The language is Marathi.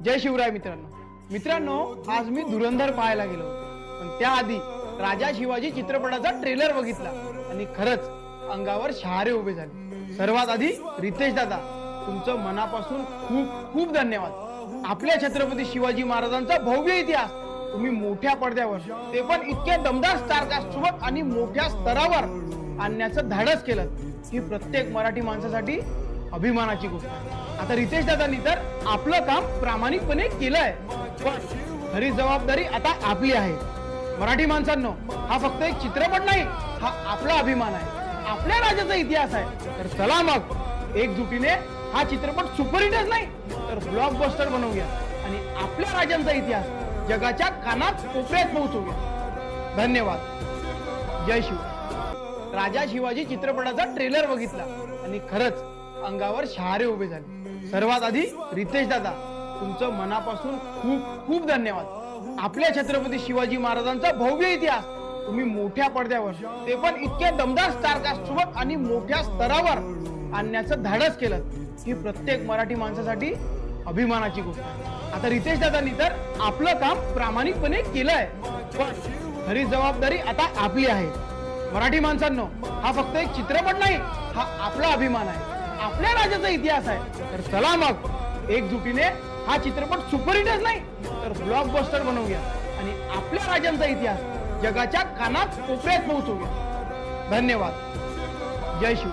जय शिवराय मित्रांनो आज मी धुरंधर पाहायला गेलो होतो, पण त्याआधी राजा शिवाजी चित्रपटाचा ट्रेलर बघितला आणि खरंच अंगावर शहारे उभे झाले। सर्वात आधी रितेश दादा, तुमचं मनापासून खूप खूप धन्यवाद। आपल्या छत्रपती शिवाजी महाराजांचा भव्य इतिहास तुम्ही मोठ्या पडद्यावर, ते पण इतक्या दमदार स्टारकास्ट सोबत आणि मोठ्या स्तरावर आणण्याचं धाडस केलं, ही प्रत्येक मराठी माणसासाठी अभिमानाची गोष्ट आहे। आता रितेश दादांनी तर आपलं काम प्रामाणिकपणे केलंय, पण खरी जबाबदारी आता आपली आहे। मराठी माणसांनो, हा फक्त एक चित्रपट नाही, हा आपला अभिमान आहे, आपल्या राज्याचा इतिहास आहे। तर चला मग एकजुटीने हा चित्रपट सुपरहिटच नाही तर ब्लॉकबस्टर बनवूया आणि आपल्या राज्यांचा इतिहास जगाच्या कानात कोपऱ्यात पोहोचवूया। धन्यवाद। जय शिव। राजा शिवाजी चित्रपटाचा ट्रेलर बघितला आणि खरंच अंगावर शहारे उभे झाले। सर्वात आधी रितेश दादा, तुमचं मनापासून खूप खूप धन्यवाद। आपल्या छत्रपती शिवाजी महाराजांचा भव्य इतिहास तुम्ही मोठ्या पडद्यावर, ते पण इतक्या दमदार स्टारकास्ट सोबत आणि मोठ्या स्तरावर आणण्याचं धाडस केलं, ही प्रत्येक मराठी माणसासाठी अभिमानाची गोष्ट आहे। आता रितेश दादांनी तर आपलं काम प्रामाणिकपणे केलंय, पण खरी जबाबदारी आता आपली आहे। मराठी माणसांनो, हा फक्त एक चित्रपट नाही, हा आपला अभिमान आहे, आपल्या राज्याचा इतिहास आहे। तर चला मग एकजुटीने हा चित्रपट सुपरहिटच नाही तर ब्लॉकबस्टर बनवूया आणि आपल्या राज्यांचा इतिहास जगाच्या कानात कोपऱ्यात पोहोचवूया। धन्यवाद। जय शिव।